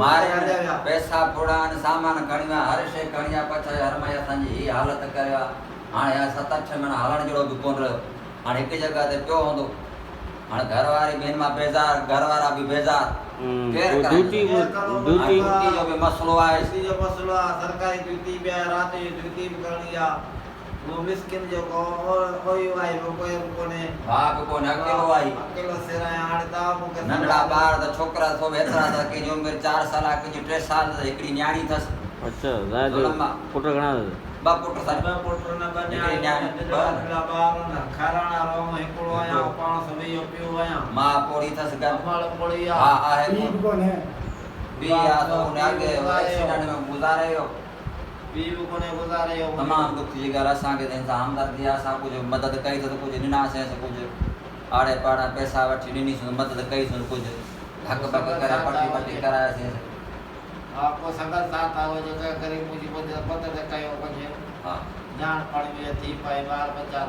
मारे पैसा फोड़ा सामान खणिया हर शे खणिया पछाया हरमाया असांजी ही हालत करिया हाणे 7-8 महीना हलण जहिड़ो बि कोन रहियो हाणे हिकु जॻह ते पियो हूंदो हाणे घरवारी ॿियनि मां बेज़ार घरवारा बि बेज़ार केरु ड्यूटी जो बि मसलो आहे सरकारी ड्यूटी बि आहे राति जी ड्यूटी बि करणी आहे वो मिस्किन जो कोई आई वो कोई कोने भाउ बि कोन्हे अकेलो सिर आहे हाणे तव्हां मूंखे नंढड़ा ॿार त छोकिरा थो एतिरा त कंहिंजी उमिरि 4 साल आहे कंहिंजी 3 साल त हिकिड़ी न्याणी अथसि अच्छा पुट घणा ॿ पुट ॿ पुट न ॿ न्याणी ॿार न खाराणा रो हिकिड़ो आहियां पाण सभई पियो आहियां मां पोड़ी अथसि मां पोड़ी हा आहे कोन्हे ॿी आहे त उन अॻे एक्सीडेंट में गुज़ारे वियो ॿी बि कोन्हे गुज़ारे वियो तमामु दुख जी ॻाल्हि असांखे त हिन सां हमदर्दी आहे असां कुझु मदद कई त कुझु ॾिनासीं कुझु आड़े पाड़े पैसा वठी ॾिनीसीं मदद कईसीं कुझु हक बक करे पटी करायासीं हा को संगत साथ आओ जगह गरीब मुझी मदद कयो कुझु हा जान पाणी में थी पाए ॿार बच्चा